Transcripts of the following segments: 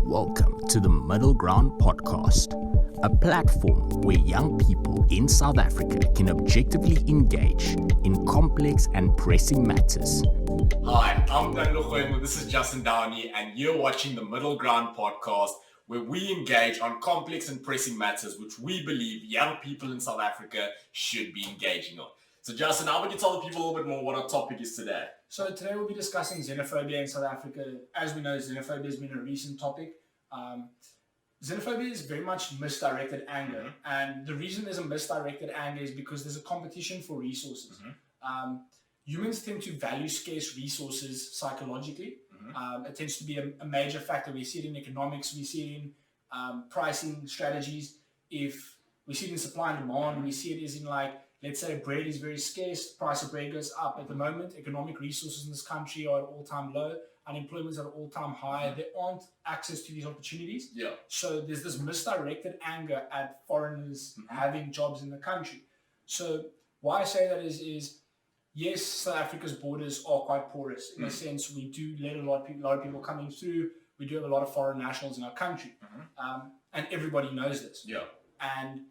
Welcome to the Middle Ground Podcast, a platform where young people in South Africa can objectively engage in complex and pressing matters. Hi, I'm Dan Lochwemo, this is Justin Downey, and you're watching the Middle Ground Podcast, where we engage on complex and pressing matters which we believe young people in South Africa should be engaging on. So Justin, how about you tell the people a little bit more what our topic is today? So today we'll be discussing xenophobia in South Africa. As we know, xenophobia has been a recent topic. Xenophobia is very much misdirected anger, and the reason there's a misdirected anger is because there's a competition for resources. Humans tend to value scarce resources psychologically. It tends to be a major factor. We see it in economics, we see it in pricing strategies. If we see it in supply and demand, we see it as in, like, let's say bread is very scarce, price of bread goes up. At the moment, economic resources in this country are at all-time low, unemployment is at all-time high. There aren't access to these opportunities. So there's this misdirected anger at foreigners having jobs in the country. So why I say that is yes, South Africa's borders are quite porous. In a sense, we do let a lot of people coming through. We do have a lot of foreign nationals in our country. And everybody knows this. And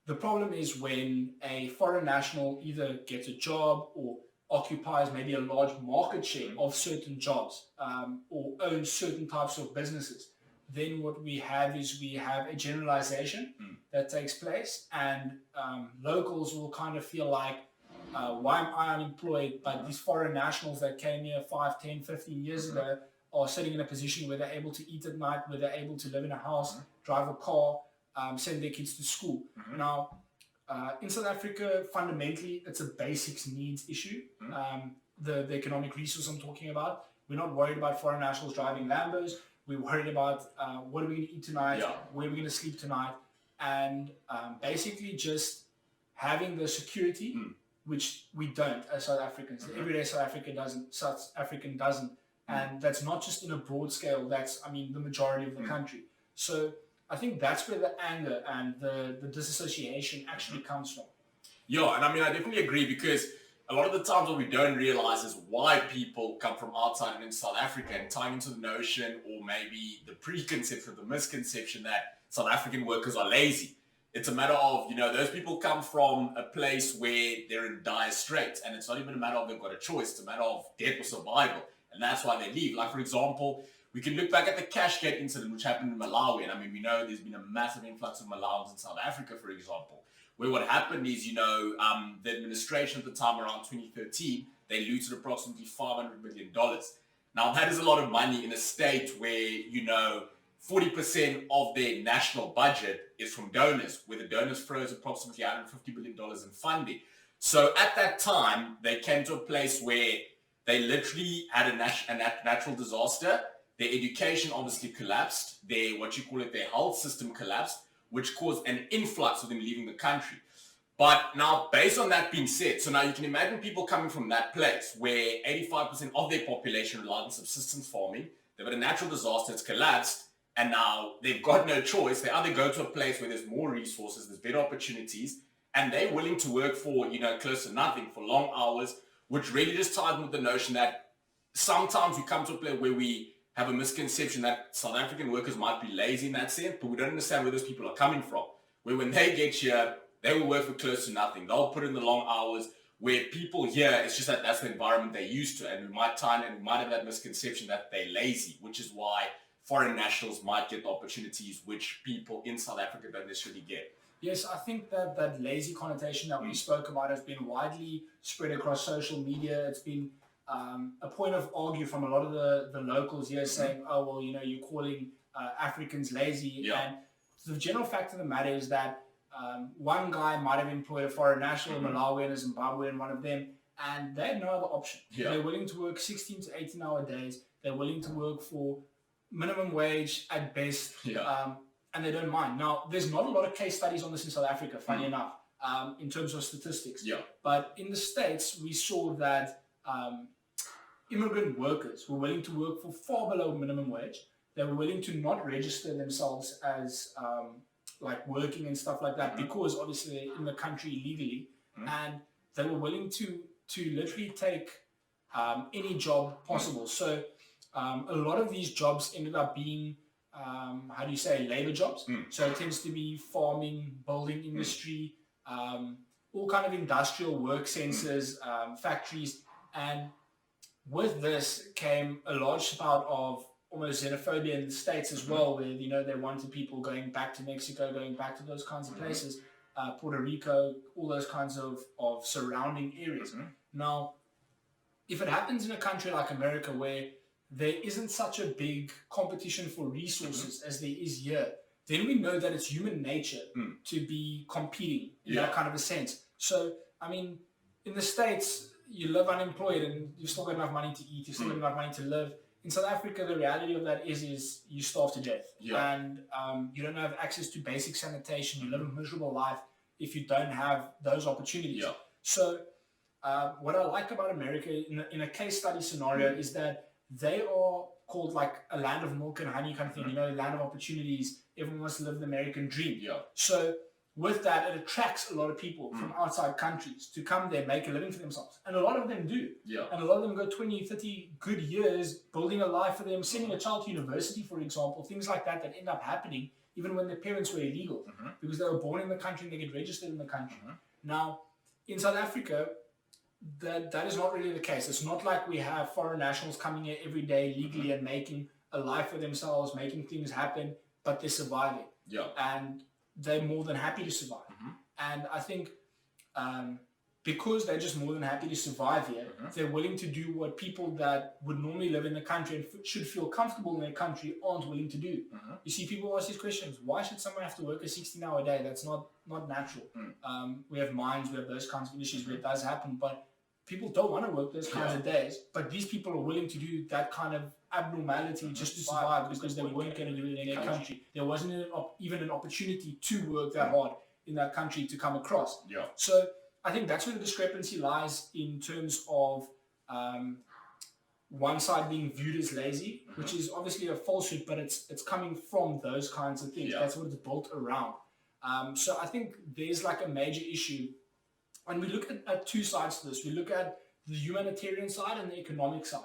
the problem is when a foreign national either gets a job or occupies maybe a large market share of certain jobs or owns certain types of businesses, then what we have is we have a generalization that takes place, and locals will kind of feel like, why am I unemployed? But these foreign nationals that came here 5, 10, 15 years ago are sitting in a position where they're able to eat at night, where they're able to live in a house, drive a car, send their kids to school. Now, in South Africa, fundamentally, it's a basics needs issue. The economic resource I'm talking about, we're not worried about foreign nationals driving Lambos. We're worried about what are we going to eat tonight, where are we going to sleep tonight, and basically just having the security, which we don't as South Africans. The everyday South African doesn't. And that's not just in a broad scale, that's, the majority of the country. So I think that's where the anger and the disassociation actually comes from. Yeah, and I definitely agree, because a lot of the times what we don't realize is why people come from outside and into South Africa, and tying into the notion or maybe the preconception, the misconception that South African workers are lazy. It's a matter of, those people come from a place where they're in dire straits, and it's not even a matter of they've got a choice, it's a matter of death or survival, and that's why they leave. Like, for example, we can look back at the Cashgate incident which happened in Malawi, and we know there's been a massive influx of Malawis in South Africa, for example, where what happened is, the administration at the time around 2013, they looted approximately $500 million. Now, that is a lot of money in a state where, 40% of their national budget is from donors, where the donors froze approximately $150 billion in funding. So at that time, they came to a place where they literally had a natural disaster. Their education obviously collapsed. Their health system collapsed, which caused an influx of them leaving the country. But now, based on that being said, so now you can imagine people coming from that place where 85% of their population relied on subsistence farming. They've had a natural disaster, it's collapsed, and now they've got no choice. They either go to a place where there's more resources, there's better opportunities, and they're willing to work for, close to nothing, for long hours, which really just ties with the notion that sometimes we come to a place where we have a misconception that South African workers might be lazy in that sense, but we don't understand where those people are coming from. Where when they get here, they will work for close to nothing. They'll put in the long hours, where people here, it's just that that's the environment they're used to, and we might have that misconception that they're lazy, which is why foreign nationals might get the opportunities which people in South Africa don't necessarily get. Yes, I think that lazy connotation that we spoke about has been widely spread across social media. It's been a point of argue from a lot of the locals here, saying, oh, well, you're calling Africans lazy. And the general fact of the matter is that one guy might have employed a foreign national, Malawian, a Zimbabwean, one of them, and they had no other option. They're willing to work 16 to 18-hour days. They're willing to work for minimum wage at best, and they don't mind. Now, there's not a lot of case studies on this in South Africa, funny enough, in terms of statistics. But in the States, we saw that immigrant workers were willing to work for far below minimum wage. They were willing to not register themselves as working and stuff like that, because obviously they're in the country illegally, and they were willing to literally take any job possible. So a lot of these jobs ended up being labor jobs. So it tends to be farming, building industry, all kind of industrial work senses, factories. And with this came a large spout of almost xenophobia in the States as well, where, they wanted people going back to Mexico, going back to those kinds of places, Puerto Rico, all those kinds of surrounding areas. Now, if it happens in a country like America where there isn't such a big competition for resources as there is here, then we know that it's human nature to be competing in that kind of a sense. So, I mean, in the States, you live unemployed and you still got enough money to eat, you still got enough money to live. In South Africa, the reality of that is you starve to death. And you don't have access to basic sanitation. You live a miserable life if you don't have those opportunities. So what I like about America in a case study scenario is that they are called like a land of milk and honey kind of thing, land of opportunities. Everyone wants to live the American dream. So with that, it attracts a lot of people from outside countries to come there, make a living for themselves. And a lot of them do. And a lot of them go 20, 30 good years building a life for them, sending a child to university, for example, things like that end up happening even when their parents were illegal because they were born in the country and they get registered in the country. Now, in South Africa, that is not really the case. It's not like we have foreign nationals coming here every day legally and making a life for themselves, making things happen, but they're surviving. And they're more than happy to survive. And I think because they're just more than happy to survive here, they're willing to do what people that would normally live in the country and should feel comfortable in their country aren't willing to do. You see, people ask these questions: why should someone have to work a 16-hour day? That's not natural. We have mines, we have those kinds of issues where it does happen, but people don't want to work those kinds of days. But these people are willing to do that kind of abnormality just to survive because they weren't going to do it in their country. There wasn't even an opportunity to work that hard in that country to come across. So I think that's where the discrepancy lies in terms of one side being viewed as lazy, which is obviously a falsehood, but it's coming from those kinds of things. That's what it's built around. So I think there's like a major issue. And we look at two sides to this. We look at the humanitarian side and the economic side.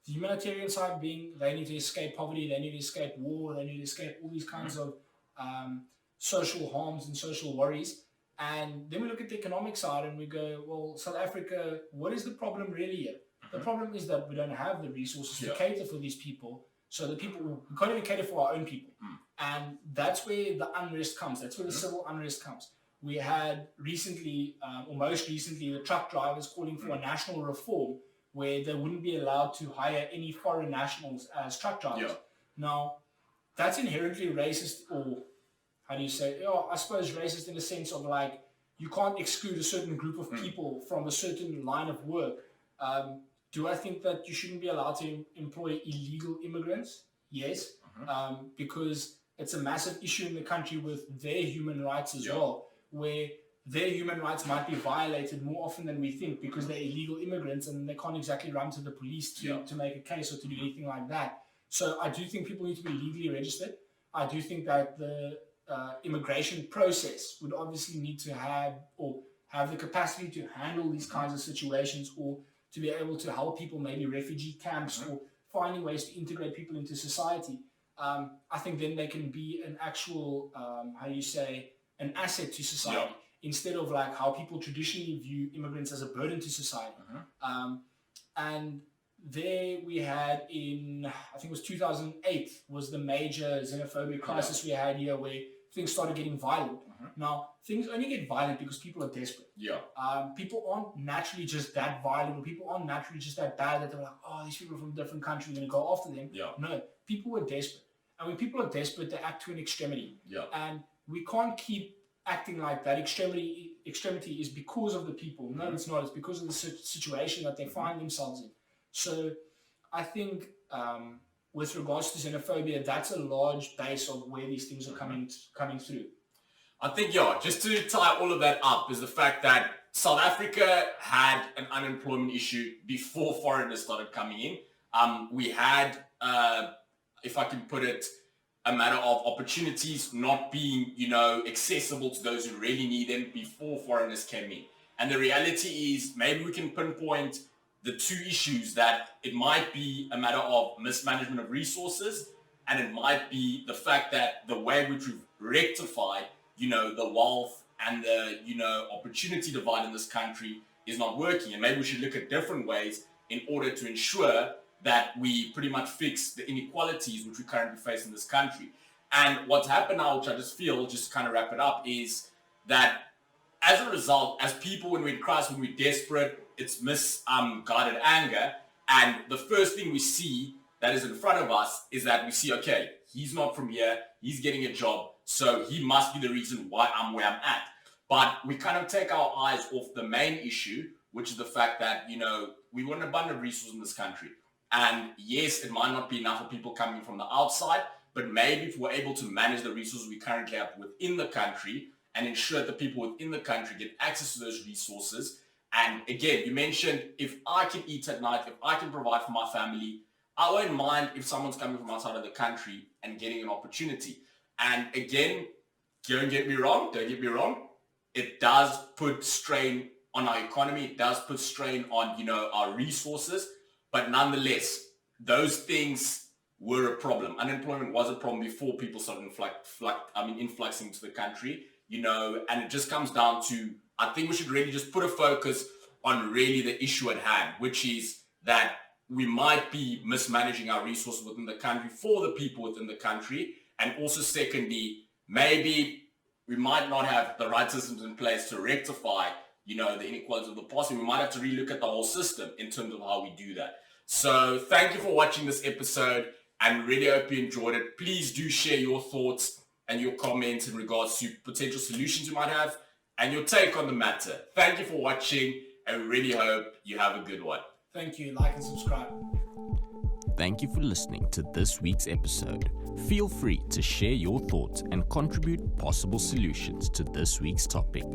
The humanitarian side being they need to escape poverty, they need to escape war, they need to escape all these kinds of social harms and social worries. And then we look at the economic side and we go, well, South Africa, what is the problem really here? The problem is that we don't have the resources to cater for these people. So we can't even cater for our own people. And that's where the unrest comes. That's where the civil unrest comes. We had recently, or most recently, the truck drivers calling for a national reform where they wouldn't be allowed to hire any foreign nationals as truck drivers. Now, that's inherently racist, or how do you say, I suppose racist in the sense of like, you can't exclude a certain group of people from a certain line of work. Do I think that you shouldn't be allowed to employ illegal immigrants? Yes, because it's a massive issue in the country with their human rights as well, where their human rights might be violated more often than we think because they're illegal immigrants and they can't exactly run to the police to make a case or to do anything like that. So I do think people need to be legally registered. I do think that the immigration process would obviously need to have the capacity to handle these kinds of situations, or to be able to help people, maybe refugee camps, or finding ways to integrate people into society. I think then they can be an actual, an asset to society, instead of like how people traditionally view immigrants as a burden to society. And there we had in, I think it was 2008, was the major xenophobia crisis we had here, where things started getting violent. Now, things only get violent because people are desperate. People aren't naturally just that violent, or people aren't naturally just that bad that they're like, oh, these people are from a different country, we're going to go after them. No, people were desperate. And when people are desperate, they act to an extremity. And we can't keep acting like that. Extremity is because of the people. No, it's not. It's because of the situation that they find themselves in. So I think with regards to xenophobia, that's a large base of where these things are coming through. I think, just to tie all of that up is the fact that South Africa had an unemployment issue before foreigners started coming in. We had, if I can put it, a matter of opportunities not being, accessible to those who really need them before foreigners came in. And the reality is maybe we can pinpoint the two issues that it might be a matter of mismanagement of resources and it might be the fact that the way in which we've rectified, the wealth and the, opportunity divide in this country is not working. And maybe we should look at different ways in order to ensure that we pretty much fix the inequalities which we currently face in this country. And what's happened now, which I just feel, just to kind of wrap it up, is that as a result, as people, when we're in crisis, when we're desperate, it's misguided anger. And the first thing we see that is in front of us is that we see, okay, he's not from here, he's getting a job, so he must be the reason why I'm where I'm at. But we kind of take our eyes off the main issue, which is the fact that, we want an abundant resource in this country. And yes, it might not be enough for people coming from the outside, but maybe if we're able to manage the resources we currently have within the country and ensure that the people within the country get access to those resources. And again, you mentioned, if I can eat at night, if I can provide for my family, I won't mind if someone's coming from outside of the country and getting an opportunity. And again, don't get me wrong, it does put strain on our economy, it does put strain on, our resources, but nonetheless, those things were a problem. Unemployment was a problem before people started influxing to the country, and it just comes down to, I think we should really just put a focus on really the issue at hand, which is that we might be mismanaging our resources within the country for the people within the country. And also secondly, maybe we might not have the right systems in place to rectify, the inequalities of the past. And we might have to relook at the whole system in terms of how we do that. So thank you for watching this episode, and really hope you enjoyed it. Please do share your thoughts and your comments in regards to potential solutions you might have and your take on the matter. Thank you for watching, and really hope you have a good one. Thank you. Like and subscribe. Thank you for listening to this week's episode. Feel free to share your thoughts and contribute possible solutions to this week's topic.